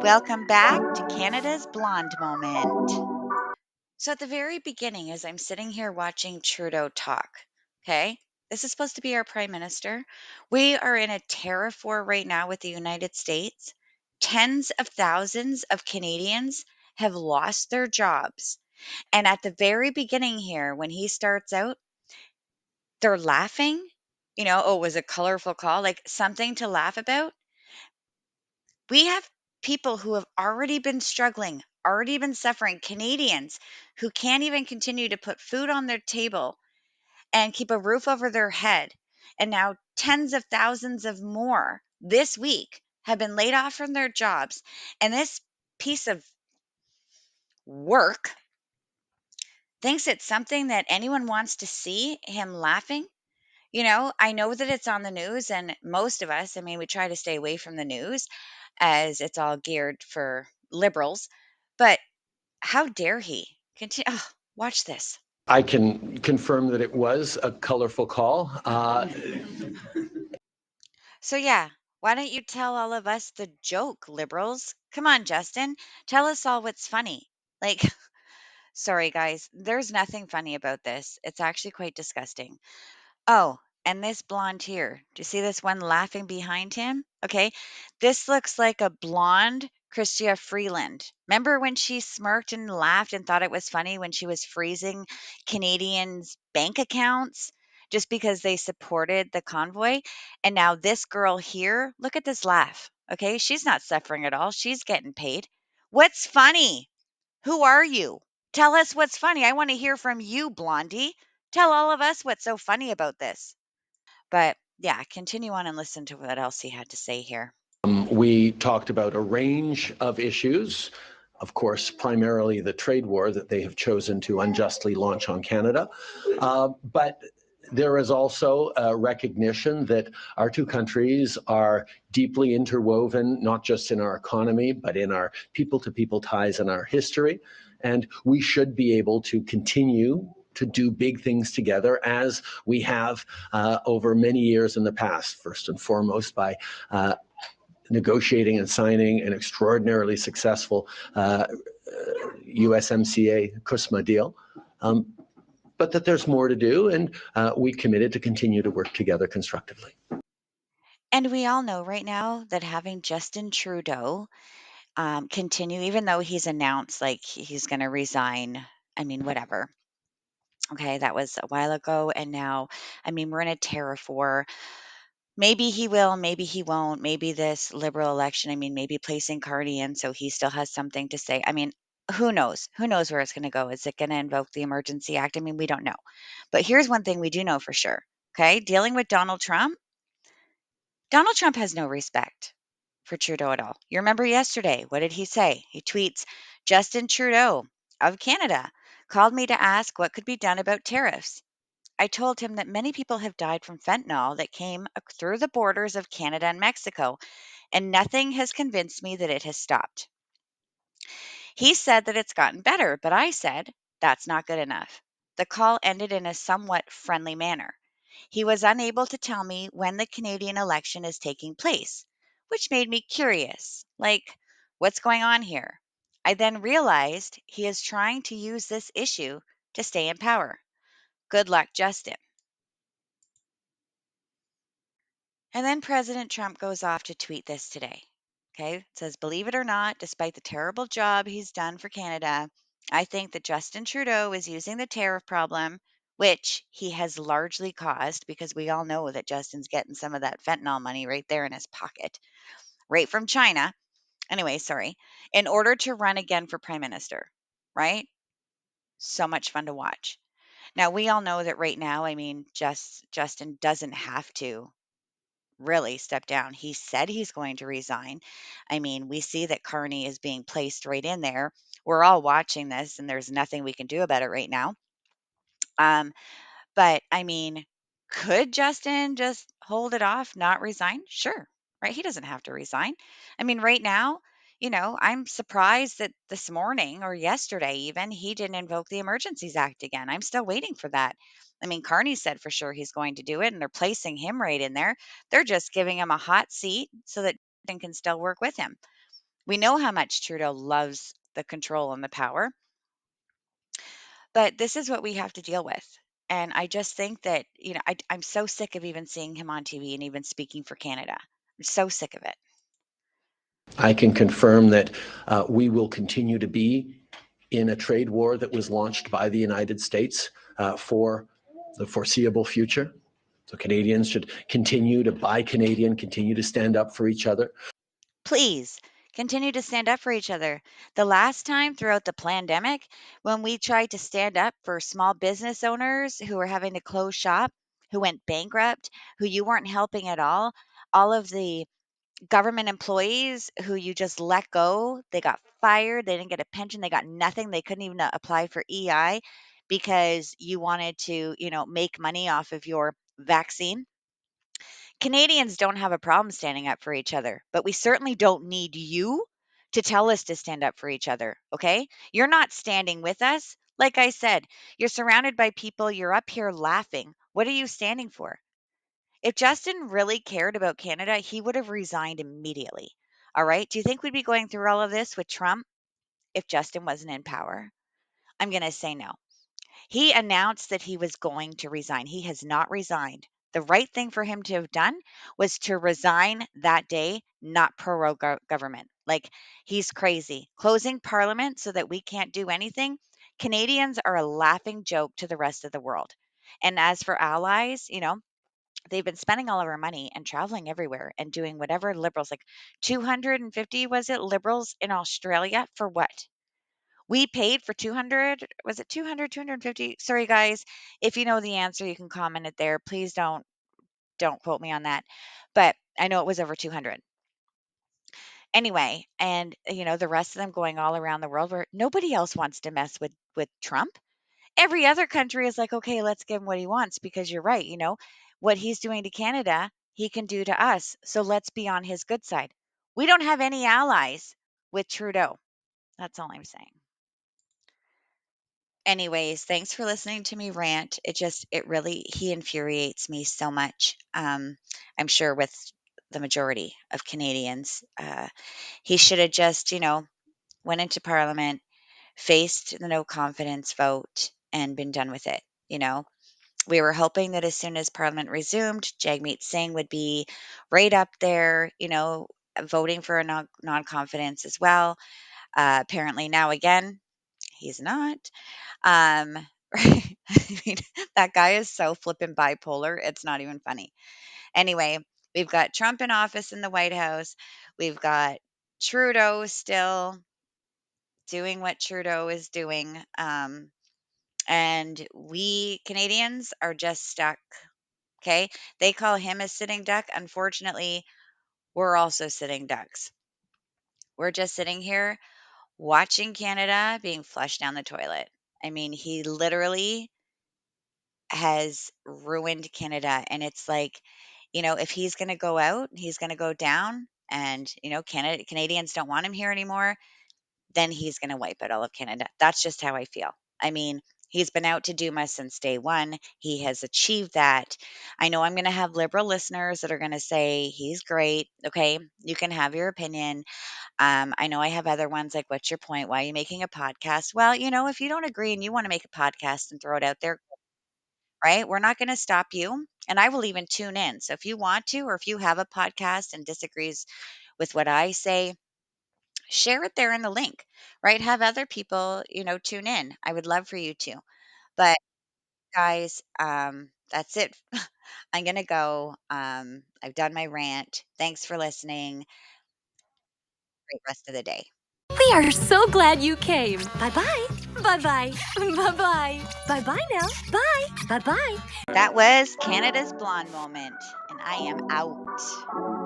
Welcome back to Canada's Blonde Moment. So, at the very beginning, as I'm sitting here watching Trudeau talk, okay, this is supposed to be our prime minister. We are in a tariff war right now with the United States. Tens of thousands of Canadians have lost their jobs. And at the very beginning here, when he starts out, they're laughing. Oh, it was a colorful call, like something to laugh about. We have people who have already been struggling, already been suffering, Canadians who can't even continue to put food on their table and keep a roof over their head. And now tens of thousands of more this week have been laid off from their jobs. And this piece of work thinks it's something that anyone wants to see him laughing. I know that it's on the news, and most of us, we try to stay away from the news as it's all geared for liberals. But how dare he continue? Oh, watch this. I can confirm that it was a colorful call. So, yeah, why don't you tell all of us the joke, liberals? Come on, Justin. Tell us all what's funny. Like, sorry, guys, there's nothing funny about this. It's actually quite disgusting. Oh, and this blonde here. Do you see this one laughing behind him? Okay. This looks like a blonde Chrystia Freeland. Remember when she smirked and laughed and thought it was funny when she was freezing Canadians' bank accounts just because they supported the convoy? And now this girl here, look at this laugh. Okay. She's not suffering at all. She's getting paid. What's funny? Who are you? Tell us what's funny. I want to hear from you, Blondie. Tell all of us what's so funny about this. But yeah, continue on and listen to what else he had to say here. We talked about a range of issues. Of course, primarily the trade war that they have chosen to unjustly launch on Canada. But there is also a recognition that our two countries are deeply interwoven, not just in our economy, but in our people-to-people ties and our history. And we should be able to continue to do big things together as we have over many years in the past, first and foremost by negotiating and signing an extraordinarily successful USMCA CUSMA deal. But that there's more to do, and we committed to continue to work together constructively. And we all know right now that having Justin Trudeau continue, even though he's announced like he's going to resign, whatever. Okay, that was a while ago. And now, we're in a tariff war. Maybe he will, maybe he won't. Maybe this liberal election, maybe placing Carney in so he still has something to say. Who knows? Who knows where it's going to go? Is it going to invoke the Emergency Act? We don't know. But here's one thing we do know for sure. Okay, dealing with Donald Trump has no respect for Trudeau at all. You remember yesterday, what did he say? He tweets, Justin Trudeau of Canada called me to ask what could be done about tariffs. I told him that many people have died from fentanyl that came through the borders of Canada and Mexico, and nothing has convinced me that it has stopped. He said that it's gotten better, but I said that's not good enough. The call ended in a somewhat friendly manner. He was unable to tell me when the Canadian election is taking place, which made me curious. Like, what's going on here? I then realized he is trying to use this issue to stay in power. Good luck, Justin. And then President Trump goes off to tweet this today. Okay, it says, believe it or not, despite the terrible job he's done for Canada, I think that Justin Trudeau is using the tariff problem, which he has largely caused because we all know that Justin's getting some of that fentanyl money right there in his pocket, right from China. Anyway, sorry, in order to run again for prime minister, right? So much fun to watch. Now, we all know that right now, Justin doesn't have to really step down. He said he's going to resign. We see that Carney is being placed right in there. We're all watching this, and there's nothing we can do about it right now. Um, but could Justin just hold it off, not resign? Sure, right? He doesn't have to resign. Right now, I'm surprised that this morning or yesterday even he didn't invoke the Emergencies Act again. I'm still waiting for that. Carney said for sure he's going to do it, and they're placing him right in there. They're just giving him a hot seat so that Justin can still work with him. We know how much Trudeau loves the control and the power, but this is what we have to deal with. And I just think that, I'm so sick of even seeing him on TV and even speaking for Canada. I'm so sick of it. I can confirm that we will continue to be in a trade war that was launched by the United States for the foreseeable future. So Canadians should continue to buy Canadian, continue to stand up for each other. Please continue to stand up for each other. The last time throughout the pandemic, when we tried to stand up for small business owners who were having to close shop, who went bankrupt, who you weren't helping at all of the government employees who you just let go, they got fired, they didn't get a pension, they got nothing, they couldn't even apply for EI because you wanted to, make money off of your vaccine. Canadians don't have a problem standing up for each other, but we certainly don't need you to tell us to stand up for each other, okay? You're not standing with us. Like I said, you're surrounded by people, you're up here laughing. What are you standing for? If Justin really cared about Canada, he would have resigned immediately. All right? Do you think we'd be going through all of this with Trump if Justin wasn't in power? I'm going to say no. He announced that he was going to resign. He has not resigned. The right thing for him to have done was to resign that day, not prorogue government. Like, he's crazy. Closing parliament so that we can't do anything. Canadians are a laughing joke to the rest of the world. And as for allies, they've been spending all of our money and traveling everywhere and doing whatever liberals, like 250, was it, liberals in Australia for what? We paid for 200, was it 200, 250? Sorry guys, if you know the answer, you can comment it there. Please don't quote me on that. But I know it was over 200. Anyway, and the rest of them going all around the world where nobody else wants to mess with Trump. Every other country is like, okay, let's give him what he wants because you're right. What he's doing to Canada, he can do to us. So let's be on his good side. We don't have any allies with Trudeau. That's all I'm saying. Anyways, thanks for listening to me rant. He infuriates me so much. I'm sure with the majority of Canadians, he should have just, went into Parliament, faced the no confidence vote, and been done with it. You know, we were hoping that as soon as Parliament resumed, Jagmeet Singh would be right up there, voting for a non confidence as well. Apparently, now again, he's not. Um, I mean, that guy is so flippin' bipolar. It's not even funny. Anyway, we've got Trump in office in the White House. We've got Trudeau still doing what Trudeau is doing. And we Canadians are just stuck. Okay. They call him a sitting duck. Unfortunately, we're also sitting ducks. We're just sitting here watching Canada being flushed down the toilet. I mean, he literally has ruined Canada. And it's like, if he's going to go out, he's going to go down, and, Canadians don't want him here anymore, then he's going to wipe out all of Canada. That's just how I feel. I mean, he's been out to doom us since day one. He has achieved that. I know I'm going to have liberal listeners that are going to say he's great. Okay. You can have your opinion. I know I have other ones like, what's your point? Why are you making a podcast? Well, if you don't agree and you want to make a podcast and throw it out there, right? We're not going to stop you. And I will even tune in. So if you want to, or if you have a podcast and disagrees with what I say, share it there in the link, right? Have other people, tune in. I would love for you to. But guys, that's it. I'm going to go. I've done my rant. Thanks for listening. Great rest of the day. We are so glad you came. Bye-bye. Bye-bye. Bye-bye. Bye-bye now. Bye. Bye-bye. That was Canada's Blonde moment, and I am out.